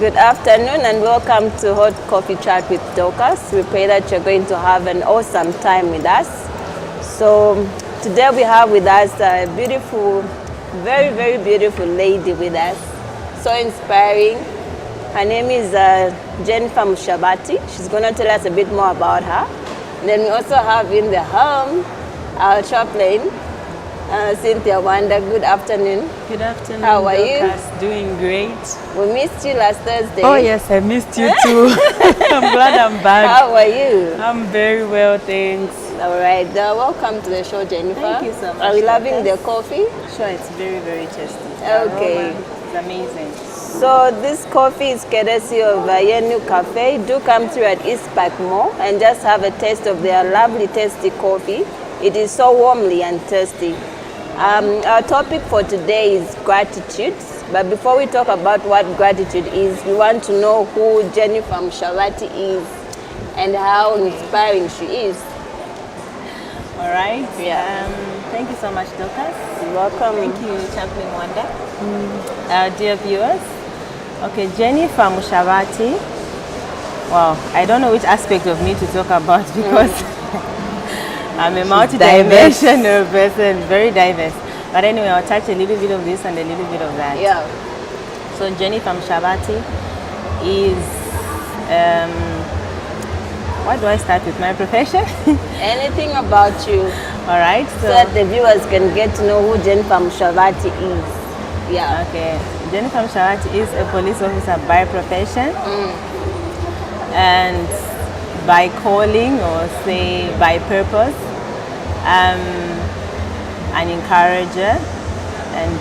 Good afternoon and welcome to Hot Coffee Chat with Dorcas. We pray that you're going to have an awesome time with us. So today we have with us a beautiful, very, very beautiful lady with us. So inspiring. Her name is Jennifer Mushabati. She's going to tell us a bit more about her. And then we also have in the home our chaplain, Cynthia Wanda. Good afternoon. Good afternoon. How are Dorcas. you? Doing great. We missed you last Thursday. Oh yes, I missed you too. I'm glad I'm back. How are you? I'm very well, thanks. All right. Welcome to the show, Jennifer. Thank you so much. Are we loving the Dorcas. coffee? Sure, it's very, very tasty. Okay. It's amazing. So this coffee is courtesy of Yenu Cafe. Do come through at East Park Mall and just have a taste of their lovely, tasty coffee. It is so warmly and tasty. Our topic for today is gratitude. But before we talk about what gratitude is, we want to know who Jennifer Mushabati is and how inspiring she is. All right. Yeah. Thank you so much, Dorcas. You're welcome. Thank you, Chaplain Wanda. Dear viewers. Okay, Jennifer Mushabati. Wow, I don't know which aspect of me to talk about because I'm a multi-dimensional person, very diverse. But anyway, I'll touch a little bit of this and a little bit of that. Yeah. So Jennifer Mushabati is, why do I start with my profession? Anything about you. All right. So that the viewers can get to know who Jennifer Mushabati is. Yeah. Okay. Jennifer Mushabati is a police officer by profession and by calling, or say by purpose. An encourager and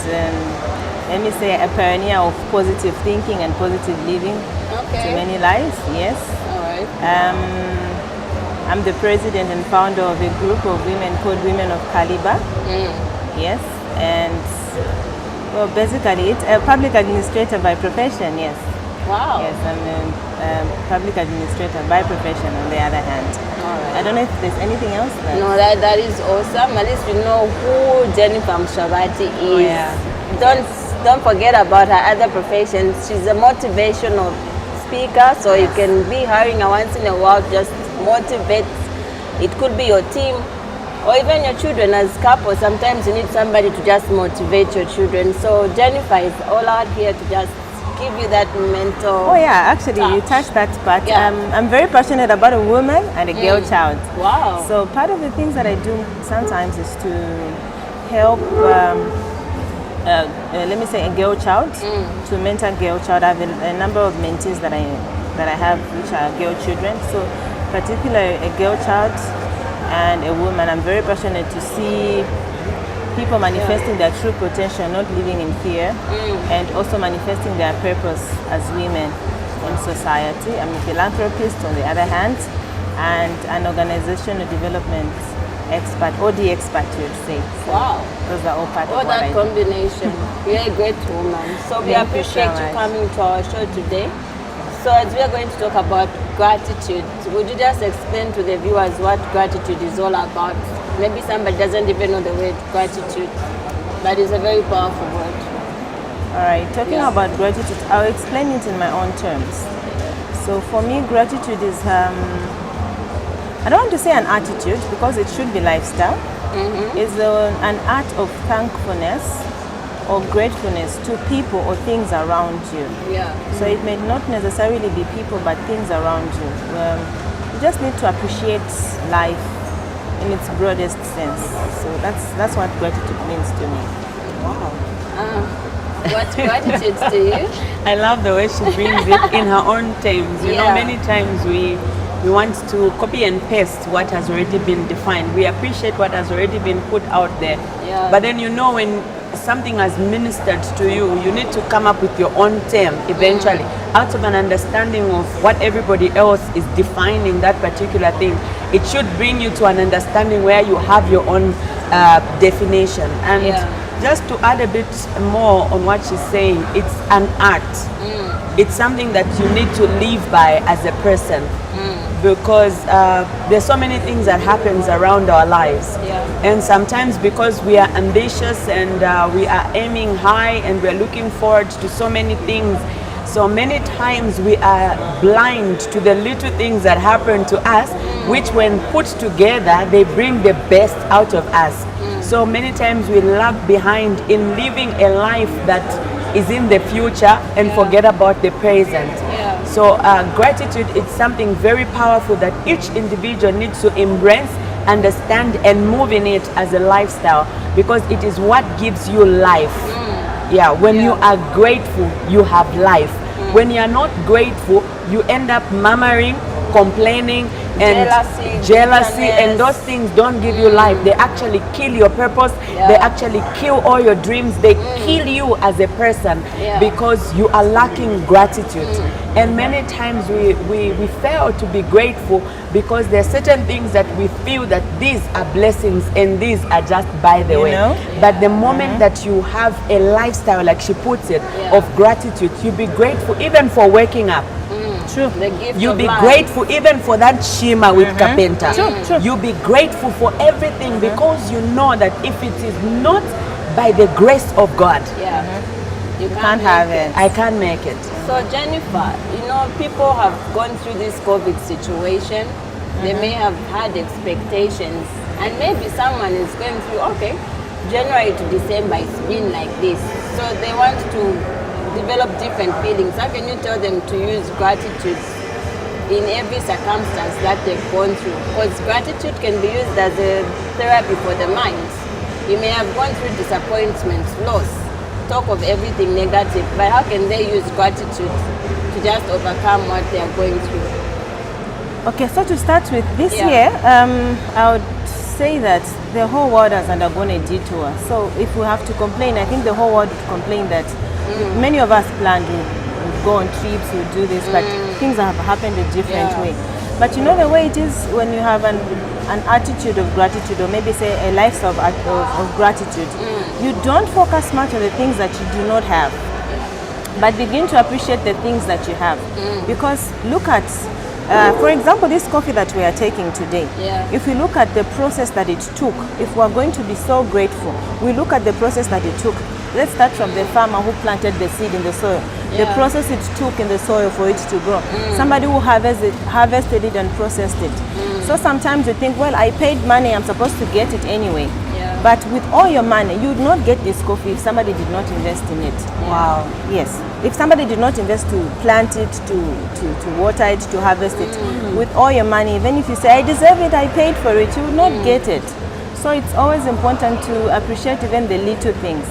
let me say a pioneer of positive thinking and positive living to many lives. Yes. All right. I'm the president and founder of a group of women called Women of Caliber. Yes. And well, basically it's a public administrator by profession. Yes. Wow. Yes, I'm a public administrator by profession on the other hand. Right. I don't know if there's anything else. No, that is awesome. At least we know who Jennifer Mushabati is. Oh, yeah. Don't forget about her other professions. She's a motivational speaker, so you can be hiring her once in a while, just motivate. It could be your team or even your children as couples. Sometimes you need somebody to just motivate your children. So Jennifer is all out here to just give you that mental. Oh yeah, actually you touched that part. Yeah. I'm very passionate about a woman and a girl child. Wow. So part of the things that I do sometimes is to help, let me say, a girl child, to mentor girl child. I have a number of mentees that I have which are girl children. So particularly a girl child and a woman, I'm very passionate to see people manifesting their true potential, not living in fear, and also manifesting their purpose as women in society. I'm a philanthropist on the other hand, and an organizational development expert, OD expert you would say. So wow. Those are all part of what that I combination. You're a great woman. So we Thank you appreciate so you much. coming to our show today. So as we are going to talk about gratitude, would you just explain to the viewers what gratitude is all about? Maybe somebody doesn't even know the word gratitude, but it's a very powerful word. All right, talking about gratitude, I'll explain it in my own terms. So for me, gratitude is, I don't want to say an attitude because it should be lifestyle. It's an art of thankfulness or gratefulness to people or things around you. Yeah. So it may not necessarily be people, but things around you. You just need to appreciate life in its broadest sense. So that's what gratitude means to me. Wow. What's gratitude to you? I love the way she brings it in her own terms. You know, many times we want to copy and paste what has already been defined. We appreciate what has already been put out there. Yeah. But then you know when something has ministered to you, you need to come up with your own term eventually, out of an understanding of what everybody else is defining that particular thing. It should bring you to an understanding where you have your own definition. And just to add a bit more on what she's saying, it's an art. It's something that you need to live by as a person. Because there's so many things that happens around our lives, and sometimes because we are ambitious and we are aiming high and we're looking forward to so many things, So many times we are blind to the little things that happen to us, which when put together, they bring the best out of us. So many times we lag behind in living a life that is in the future and forget about the present. So gratitude is something very powerful that each individual needs to embrace, understand, and move in it as a lifestyle, because it is what gives you life. When you are grateful, you have life. When you are not grateful, you end up murmuring, complaining, and jealousy, and those things don't give you life. They actually kill your purpose. They actually kill all your dreams. They kill you as a person because you are lacking gratitude. And many times we fail to be grateful because there are certain things that we feel that these are blessings and these are just by the way. But the moment that you have a lifestyle, like she puts it, of gratitude, you be grateful even for waking up. True. You be grateful even for that shima with carpenter. You be grateful for everything because you know that if it is not by the grace of God, you can't have it. I can't make it. So Jennifer, you know, people have gone through this COVID situation. They may have had expectations, and maybe someone is going through, okay, January to December it's been like this. So they want to develop different feelings. How can you tell them to use gratitude in every circumstance that they've gone through? Because gratitude can be used as a therapy for the mind. You may have gone through disappointments, loss, talk of everything negative, but how can they use gratitude to just overcome what they are going through? Okay, so to start with, this year, I would say that the whole world has undergone a detour. So if we have to complain, I think the whole world would complain that many of us planned to go on trips, to do this, but things have happened a different way. But you know the way it is when you have an attitude of gratitude, or maybe say a lifestyle of gratitude, you don't focus much on the things that you do not have, but begin to appreciate the things that you have. Because look at, for example, this coffee that we are taking today, if we look at the process that it took, if we are going to be so grateful, we look at the process that it took. Let's start from the farmer who planted the seed in the soil, the process it took in the soil for it to grow, somebody who harvested it and processed it. So sometimes you think, well, I paid money, I'm supposed to get it anyway. But with all your money, you would not get this coffee if somebody did not invest in it. Wow. Yes. If somebody did not invest to plant it, to water it, to harvest it, with all your money, even if you say, I deserve it, I paid for it, you will not get it. So it's always important to appreciate even the little things.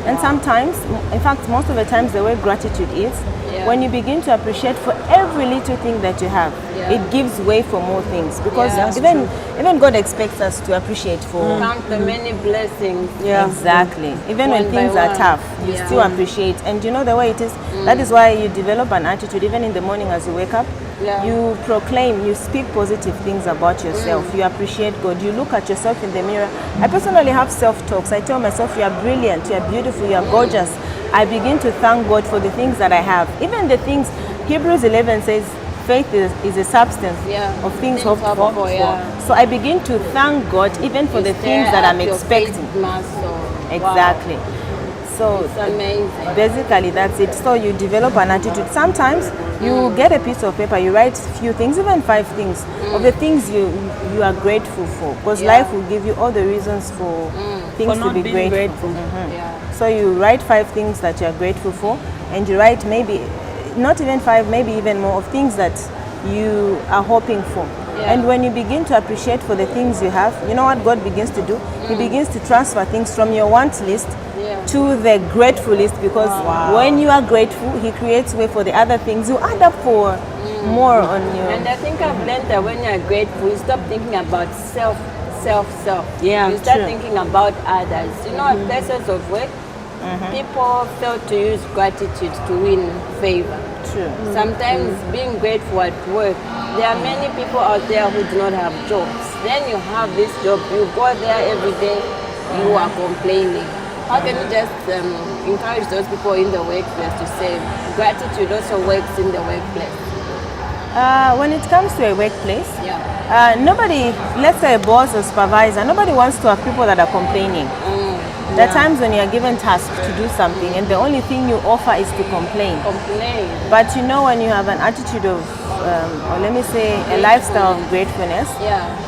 And sometimes, in fact, most of the times, the way gratitude is, when you begin to appreciate for every little thing that you have, it gives way for more things. Because even God expects us to appreciate for... Count the many blessings. Exactly. Even when things are tough, you still appreciate. And you know the way it is, that is why you develop an attitude, even in the morning as you wake up, you proclaim, you speak positive things about yourself. You appreciate God. You look at yourself in the mirror. I personally have self-talks. I tell myself, you are brilliant, you are beautiful, you are gorgeous. I begin to thank God for the things that I have. Even the things, Hebrews 11 says, faith is a substance of things hoped for. So I begin to thank God even for the things that I'm expecting. Exactly. So it's amazing. Basically that's it. So you develop an attitude. Sometimes you get a piece of paper, you write a few things, even 5 things of the things you are grateful for, because life will give you all the reasons for things to be grateful. So you write 5 things that you are grateful for, and you write maybe not even 5, maybe even more of things that you are hoping for. And when you begin to appreciate for the things you have, you know what God begins to do? He begins to transfer things from your want list to the grateful list, because when you are grateful, He creates way for the other things. You add up for more on you. And I think I've learned that when you're grateful, you stop thinking about self. You start thinking about others. You know, at places of work, people fail to use gratitude to win favor. Sometimes being grateful at work, there are many people out there who do not have jobs. Then you have this job, you go there every day, you are complaining. How can you just encourage those people in the workplace to say gratitude also works in the workplace? When it comes to a workplace, nobody, let's say a boss or supervisor, nobody wants to have people that are complaining. There are times when you are given tasks to do something and the only thing you offer is to complain. But you know, when you have an attitude of, or let me say, a lifestyle of gratefulness,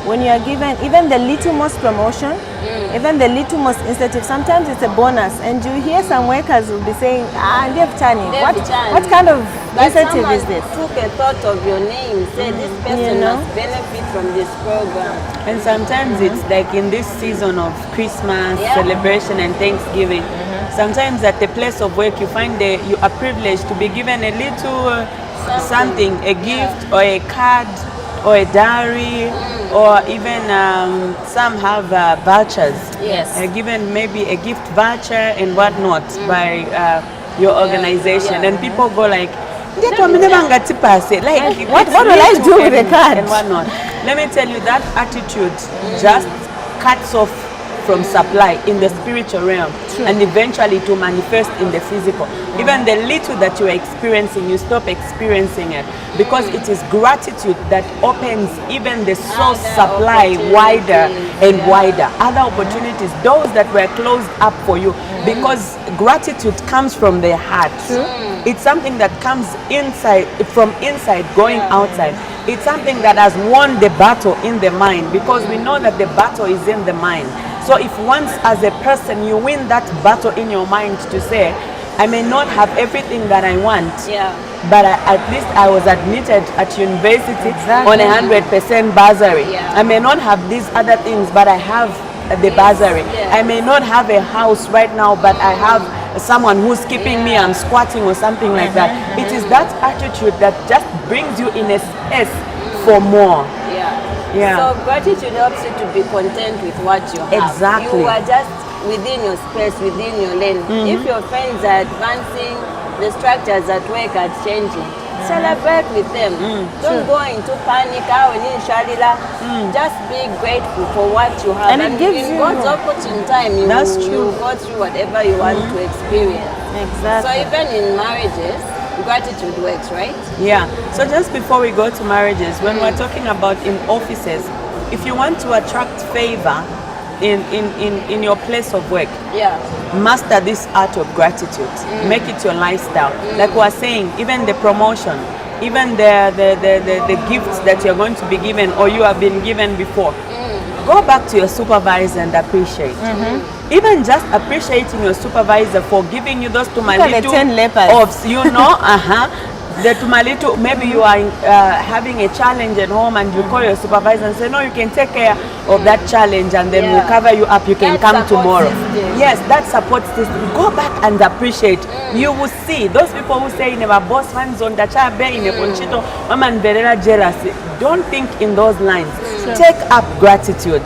when you are given even the littlest promotion, even the littlest incentive, sometimes it's a bonus. And you hear some workers will be saying, what kind of incentive is this? Took a thought of your name, say this person must benefit from this program. And sometimes it's like in this season of Christmas celebration and Thanksgiving, sometimes at the place of work you find you are privileged to be given a little something, a gift or a card or a diary, or even some have vouchers. Given maybe a gift voucher and whatnot by your organization, and people go like, what will I do with a card and whatnot. Let me tell you, that attitude just cuts off from supply in the spiritual realm, and eventually to manifest in the physical. Even the little that you are experiencing, you stop experiencing it, because it is gratitude that opens even the source supply wider and wider. Other opportunities, those that were closed up for you, because gratitude comes from the heart. It's something that comes inside, from inside going outside. It's something that has won the battle in the mind, because we know that the battle is in the mind. So if once as a person you win that battle in your mind to say, I may not have everything that I want, but at least I was admitted at university on 100% bursary. I may not have these other things, but I have the bursary. I may not have a house right now, but I have someone who's keeping me, I'm squatting or something like that. It is that attitude that just brings you in a space for more. So gratitude helps you to be content with what you have. Exactly. You are just within your space, within your lane. If your friends are advancing, the structures at work are changing, celebrate with them. Don't go into panic. Just be grateful for what you have. And it gives you God's opportune time. You go through whatever you want to experience. So even in marriages, gratitude works, right? So just before we go to marriages, when we're talking about in offices, if you want to attract favor in your place of work, master this art of gratitude. Make it your lifestyle. Like we're saying, even the promotion, even the gifts that you're going to be given or you have been given before, go back to your supervisor and appreciate. Even just appreciating your supervisor for giving you those tumalitu of, the tumalitu. Maybe you are having a challenge at home and you call your supervisor and say, no, you can take care of that challenge and then we'll cover you up, you can come tomorrow. Yes, that support system. Go back and appreciate. You will see those people who say never boss hands on the chabe in a conchito, mama jealousy. Don't think in those lines. Take up gratitude.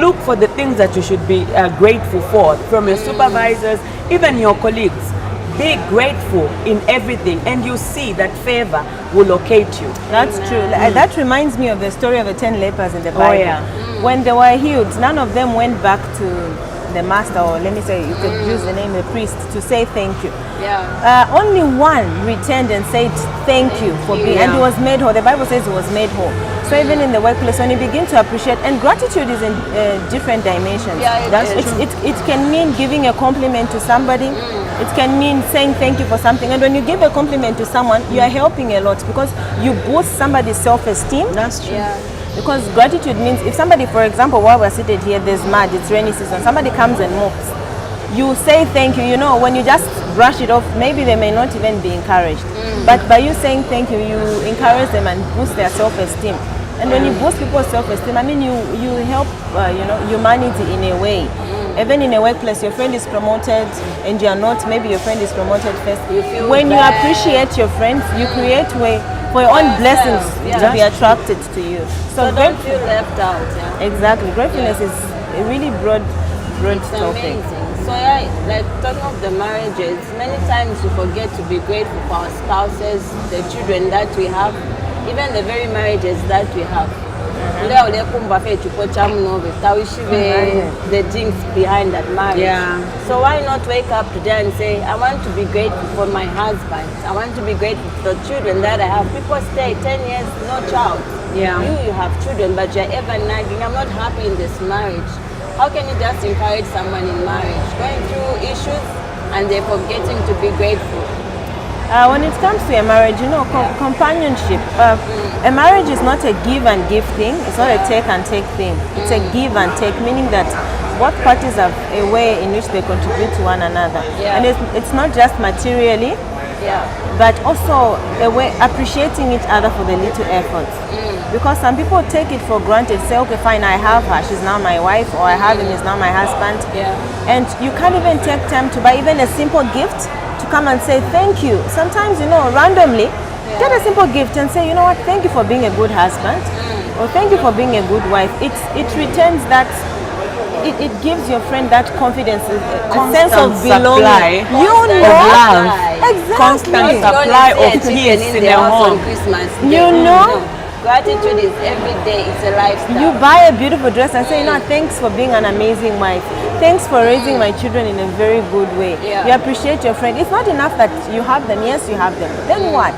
Look for the things that you should be grateful for from your supervisors, even your colleagues. Be grateful in everything, and you see that favor will locate you. That's true. That reminds me of the story of the 10 lepers in the Bible. When they were healed, none of them went back to the master, or let me say, you could use the name the priest, to say thank you. Only one returned and said thank you for being, and he was made whole. The Bible says he was made whole. So even in the workplace, when you begin to appreciate, and gratitude is in different dimensions. It can mean giving a compliment to somebody. It can mean saying thank you for something. And when you give a compliment to someone, you are helping a lot, because you boost somebody's self-esteem. That's true. Because gratitude means, if somebody, for example, while we're seated here, there's mud, it's rainy season, somebody comes and mops, you say thank you. You know, when you just brush it off, maybe they may not even be encouraged. But by you saying thank you, you encourage them and boost their self-esteem. And when you boost people's self-esteem, I mean, you help humanity in a way. Even in a workplace, your friend is promoted and you are not, maybe your friend is promoted first. When you appreciate your friends, you create way for your own blessings to be attracted to you. So don't feel left out. Exactly. Gratefulness is a really broad topic. Amazing. So like talking of the marriages, many times we forget to be grateful for our spouses, the children that we have, even the very marriages that we have. The things behind that marriage. So why not wake up today and say, I want to be grateful for my husband. I want to be grateful for the children that I have. People stay 10 years, no child. You have children, but you're ever nagging, I'm not happy in this marriage. how can you just encourage someone in marriage going through issues and they're forgetting to be grateful? When it comes to a marriage, you know, companionship, a marriage is not a give and give thing. It's not a take and take thing. It's a give and take, meaning that both parties have a way in which they contribute to one another. And it's not just materially, but also a way appreciating each other for the little efforts. Because some people take it for granted, say, okay, fine, I have her, she's now my wife, or I have him, he's now my husband. And you can't even take time to buy even a simple gift to come and say thank you. Sometimes, you know, randomly, get a simple gift and say, you know what, thank you for being a good husband, or thank you for being a good wife. It returns that, it gives your friend that confidence, a sense of belonging. You know, love. Exactly. Constant supply of peace in their home. Christmas. You know, gratitude is every day. It's a lifestyle. you buy a beautiful dress and say, you know, thanks for being an amazing wife. Thanks for raising my children in a very good way. You appreciate your friend. It's not enough that you have them. Yes, you have them. Then what?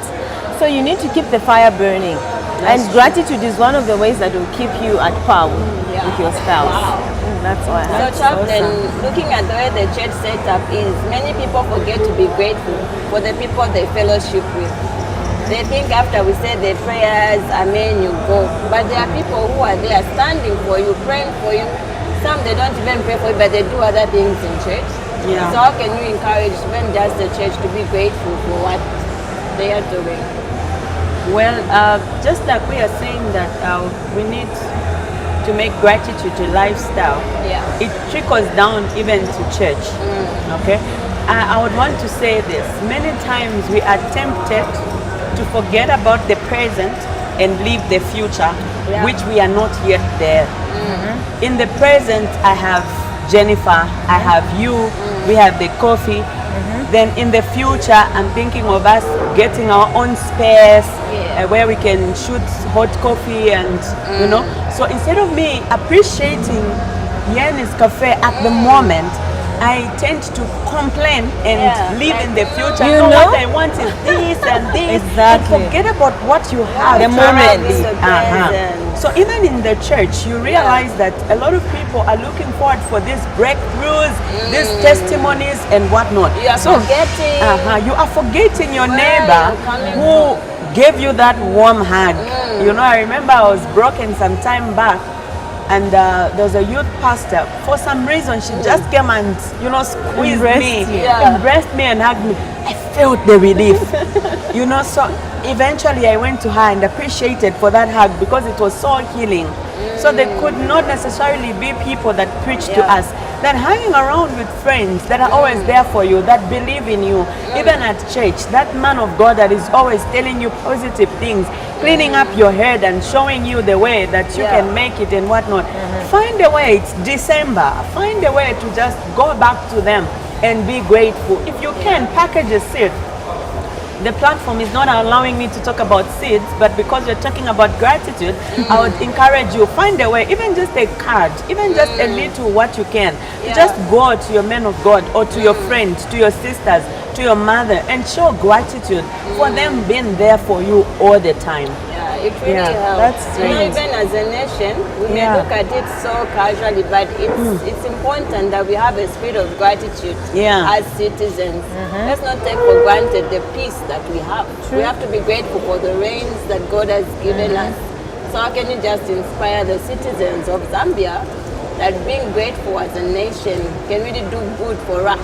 So you need to keep the fire burning. And gratitude is one of the ways that will keep you at par with your spouse. That's why. So, Chaplain, looking at the way the church setup is, many people forget to be grateful for the people they fellowship with. They think after we say the prayers, amen, you go. But there are people who are there standing for you, praying for you. Some they don't even pray for you, but they do other things in church. So how can you encourage even just the church to be grateful for what they are doing? Well, just like we are saying that we need to make gratitude a lifestyle, it trickles down even to church. Okay, I would want to say this. Many times we are tempted to forget about the present and live the future, which we are not yet there. In the present, I have Jennifer, I have you, we have the coffee. Then in the future, I'm thinking of us getting our own space where we can shoot hot coffee and, you know. So instead of me appreciating Yen's Cafe at the moment, I tend to complain and live in the future. You know what I want is this and this. Exactly. And forget about what you have. The moment. So even in the church, you realize that a lot of people are looking forward for these breakthroughs, these testimonies and whatnot. You are forgetting. You are forgetting your neighbor who gave you that warm hug. You know, I remember I was broken some time back. And there was a youth pastor. For some reason, she just came and, you know, squeezed me, embraced me and hugged me. I felt the relief, you know. So eventually I went to her and appreciated for that hug because it was so healing. So they could not necessarily be people that preach to us. That hanging around with friends that are always there for you, that believe in you, even at church, that man of God that is always telling you positive things, cleaning up your head and showing you the way that you can make it and whatnot. Find a way. It's December. Find a way to just go back to them and be grateful. If you can, package a seed. The platform is not allowing me to talk about seeds, but because we're talking about gratitude, I would encourage you, find a way, even just a card, even just a little what you can. Just go to your men of God or to your friends, to your sisters, to your mother, and show gratitude for them being there for you all the time. It really helps. That's you know, even as a nation, we may look at it so casually, but it's important that we have a spirit of gratitude as citizens. Let's not take for granted the peace that we have. We have to be grateful for the rains that God has given us. So how can you just inspire the citizens of Zambia that being grateful as a nation can really do good for us?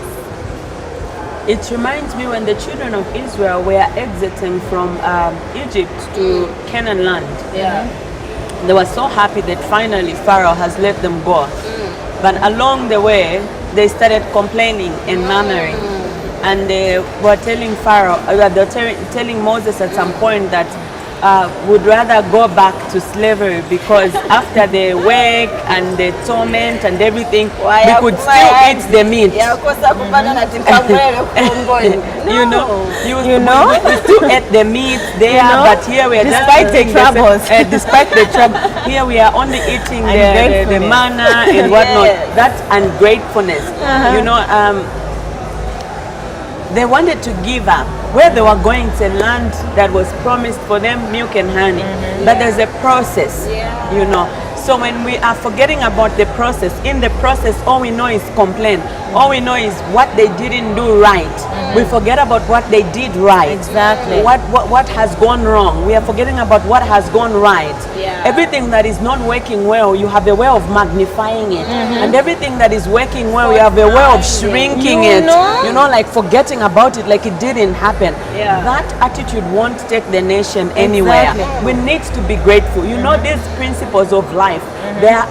It reminds me when the children of Israel were exiting from Egypt to Canaan land. They were so happy that finally Pharaoh has let them go. But along the way, they started complaining and murmuring. And they were telling Pharaoh, they were telling Moses at some point that would rather go back to slavery because after the work and the torment and everything, we could still eat the meat. We still ate the meat there, but here we are despite the troubles. Despite the trouble, here we are only eating the manna and whatnot. That ungratefulness, you know. They wanted to give up where they were going to land that was promised for them, milk and honey. But there's a process, you know. So when we are forgetting about the process, in the process, all we know is complain. All we know is what they didn't do right. We forget about what they did right. Exactly. What has gone wrong. We are forgetting about what has gone right. Yeah. Everything that is not working well, you have a way of magnifying it. And everything that is working well, you have a way of shrinking it. You know, like forgetting about it like it didn't happen. Yeah. That attitude won't take the nation anywhere. Exactly. We need to be grateful. You know, these principles of life,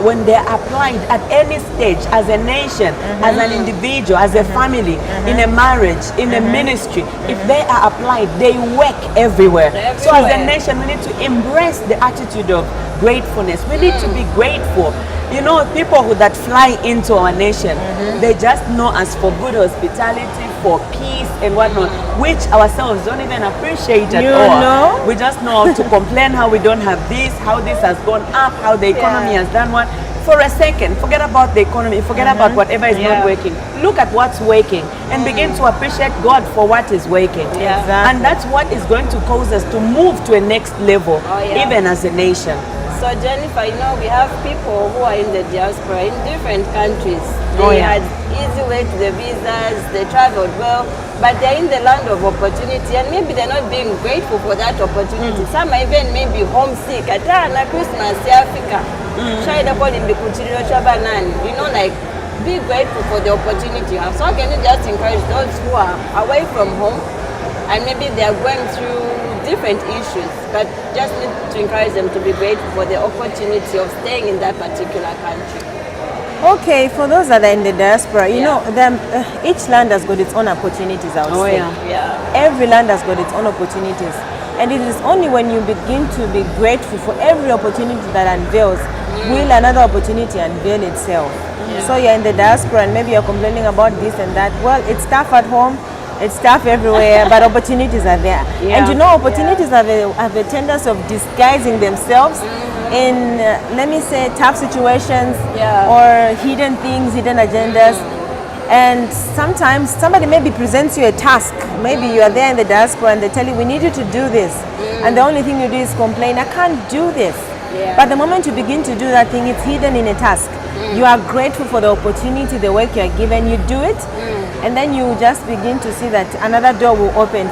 when they are applied at any stage, as a nation, as an individual, as a family, in a marriage, in a ministry, if they are applied, they work everywhere. So as a nation, we need to embrace the attitude of gratefulness. We need to be grateful. You know, people that fly into our nation, they just know us for good hospitality, for peace and whatnot, which ourselves don't even appreciate at all. know? We just know how to complain how we don't have this, how this has gone up, how the economy has done what. For a second, forget about the economy, forget about whatever is not working. Look at what's working and begin to appreciate God for what is working. Yeah. Exactly. And that's what is going to cause us to move to a next level, even as a nation. So Jennifer, you know, we have people who are in the diaspora in different countries. Oh, They yeah. had easy way to the visas, they traveled well, but they're in the land of opportunity and maybe they're not being grateful for that opportunity. Some are even maybe homesick. Ata na Christmas ya Africa. Shaida kwa limbikuchililo chabanani. You know, like, be grateful for the opportunity you have. So how can you just encourage those who are away from home and maybe they are going through different issues, but just need to encourage them to be grateful for the opportunity of staying in that particular country. Okay, for those that are in the diaspora, you know, each land has got its own opportunities, I would say. Yeah. Every land has got its own opportunities. And it is only when you begin to be grateful for every opportunity that unveils, will another opportunity unveil itself. So you're in the diaspora and maybe you're complaining about this and that. Well, it's tough at home, it's tough everywhere, but opportunities are there. And you know, opportunities have a tendency of disguising themselves in, let me say, tough situations or hidden things, hidden agendas. And sometimes somebody maybe presents you a task. Maybe you are there in the diaspora and they tell you, we need you to do this. And the only thing you do is complain, I can't do this. But the moment you begin to do that thing, it's hidden in a task. You are grateful for the opportunity, the work you are given, you do it, and then you just begin to see that another door will open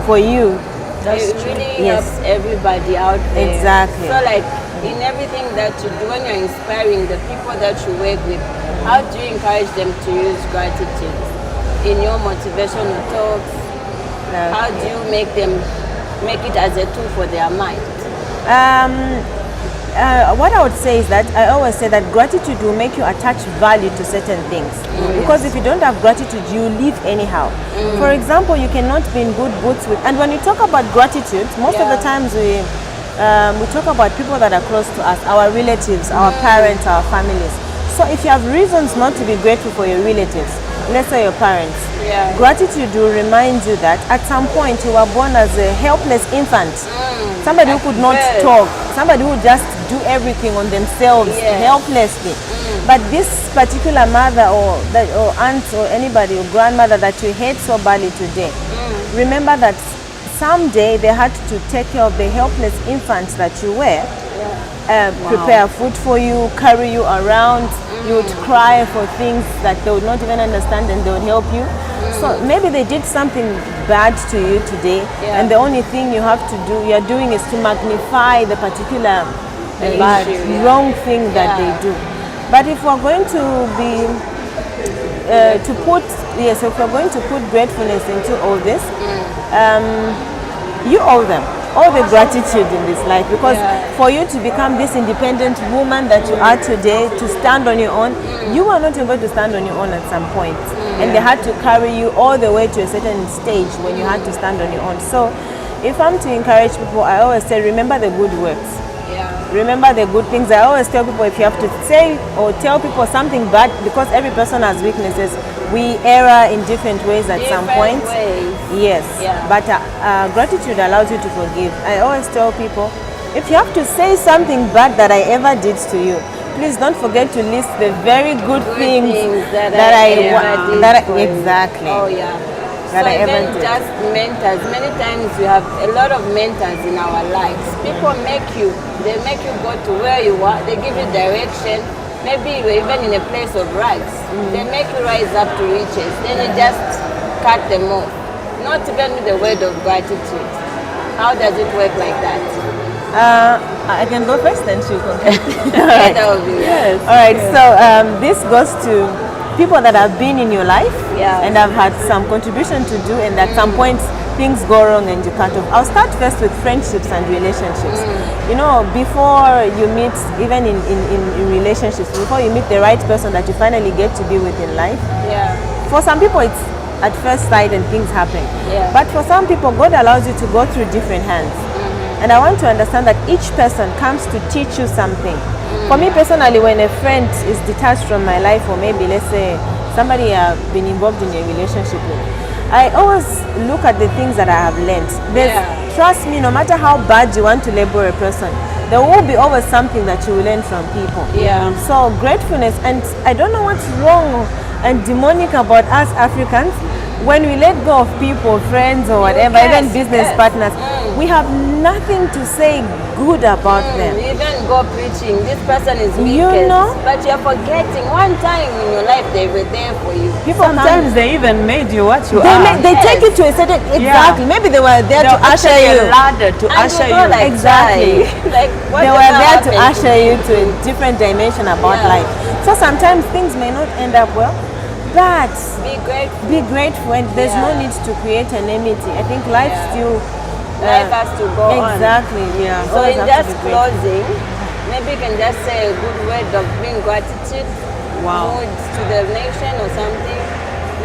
for you. It really helps everybody out there. Exactly. So like in everything that you do, when you're inspiring the people that you work with, how do you encourage them to use gratitude? In your motivational talks, how do you make it as a tool for their mind? What I would say is that I always say that gratitude will make you attach value to certain things. Because if you don't have gratitude, you live anyhow. For example, you cannot be in good boots with, and when you talk about gratitude, most of the times we talk about people that are close to us, our relatives, our parents, our families. So if you have reasons not to be grateful for your relatives, let's say your parents, gratitude will remind you that at some point you were born as a helpless infant. Somebody who could not talk, somebody who just do everything on themselves helplessly. But this particular mother or aunt or anybody or grandmother that you hate so badly today, remember that someday they had to take care of the helpless infants that you were, prepare food for you, carry you around, you would cry for things that they would not even understand and they would help you. So maybe they did something bad to you today and the only thing you have to do, you're doing is to magnify the particular bad, wrong thing that they do. But if we're going to be, if we're going to put gratefulness into all this, you owe them all the gratitude in this life, because for you to become this independent woman that you are today, to stand on your own, you were not able to stand on your own at some point. And they had to carry you all the way to a certain stage when you had to stand on your own. So if I'm to encourage people, I always say, remember the good works. Remember the good things. I always tell people, if you have to say or tell people something bad, because every person has weaknesses, we err in different ways at some point. Yes, but gratitude allows you to forgive. I always tell people, if you have to say something bad that I ever did to you, please don't forget to list the very good things that I did. Exactly. Oh yeah. that I ever even did. just mentors, many times we have a lot of mentors in our lives. People make you go to where you are, they give you direction. Maybe you're even in a place of rags. They make you rise up to riches. Then you just cut them off. Not even with the word of gratitude. How does it work like that? I can go first and she can. Yeah, that would be Yes. All right, so this goes to people that have been in your life and have had some contribution to do, and at some point things go wrong and you cut off. I'll start first with friendships and relationships. You know, before you meet, even in relationships, before you meet the right person that you finally get to be with in life, for some people it's at first sight and things happen. But for some people, God allows you to go through different hands. And I want to understand that each person comes to teach you something. For me personally, when a friend is detached from my life, or maybe let's say somebody I've been involved in a relationship with, I always look at the things that I have learned. Trust me, no matter how bad you want to label a person, there will be always something that you will learn from people. So gratefulness, and I don't know what's wrong and demonic about us Africans. When we let go of people, friends or whatever, even business partners, we have nothing to say good about them. You even go preaching, this person is wicked. You know? But you're forgetting, one time in your life they were there for you. People Sometimes they even made you what you are. they take you to a certain, exactly. Maybe they were there to usher you. A ladder to And usher you. Go you. like, Exactly. like, They were there to happened usher you to a different dimension about life. So sometimes things may not end up well, but be grateful. be grateful, and there's no need to create an enmity. I think life still Life has to go on. exactly. So Always in have to just be grateful. closing, maybe you can just say a good word of being gratitude, mood to the nation or something.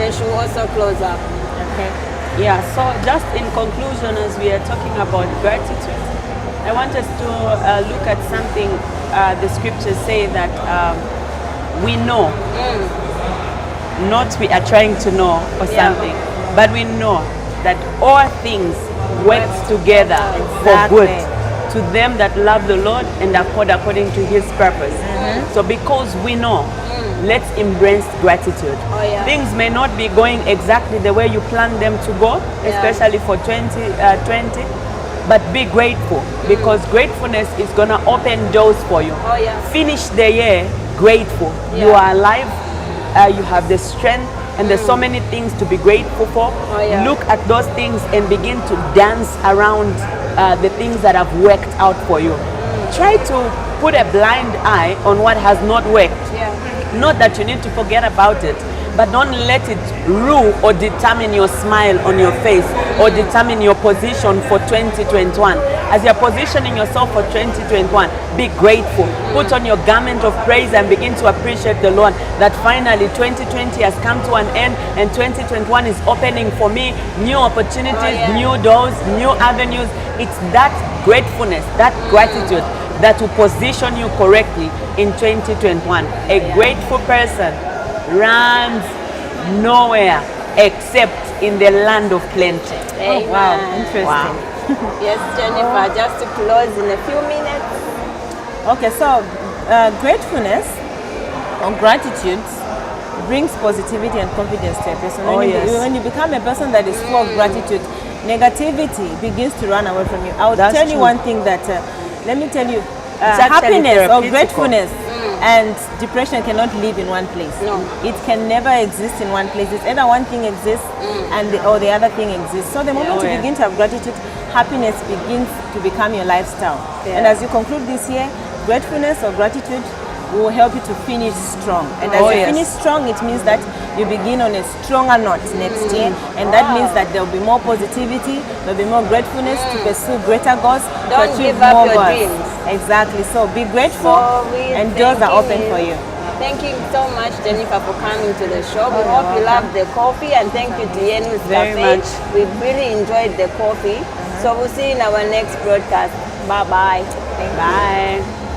Then she will also close up. Okay. Yeah, so just in conclusion, as we are talking about gratitude, I want us to look at something the scriptures say that we know, not we are trying to know or something, but we know that all things work together for good to them that love the Lord and are called according to His purpose. So because we know, let's embrace gratitude. Things may not be going exactly the way you plan them to go, especially for 2020, but be grateful, because gratefulness is going to open doors for you. Finish the year grateful. You are alive, you have the strength, and there's so many things to be grateful for. Look at those things and begin to dance around the things that have worked out for you. Try to put a blind eye on what has not worked. Not that you need to forget about it, but don't let it rule or determine your smile on your face or determine your position for 2021. As you're positioning yourself for 2021, be grateful. Put on your garment of praise and begin to appreciate the Lord that finally 2020 has come to an end and 2021 is opening for me new opportunities, new doors, new avenues. It's that gratefulness, that gratitude that will position you correctly in 2021. A grateful person runs nowhere except in the land of plenty. Amen. Wow, interesting. Yes, Jennifer, just to close in a few minutes. Okay, so gratefulness or gratitude brings positivity and confidence to a person. When you become a person that is full of gratitude, negativity begins to run away from you. I will tell you one thing that, let me tell you, happiness or gratefulness and depression cannot live in one place. No. It can never exist in one place. It's either one thing exists or the other thing exists. So the moment you begin to have gratitude, happiness begins to become your lifestyle. And as you conclude this year, gratefulness or gratitude will help you to finish strong. And as you finish strong, it means that you begin on a stronger note next year. And that means that there will be more positivity, there will be more gratefulness to pursue greater goals, Don't to achieve give up more your goals. dreams. Exactly. So be grateful and doors are open for you. Thank you so much, Jennifer, for coming to the show. We hope you loved the coffee, and thank you to Yenu's Very Cafe. much. We really enjoyed the coffee. So we'll see you in our next broadcast. Bye-bye. Bye.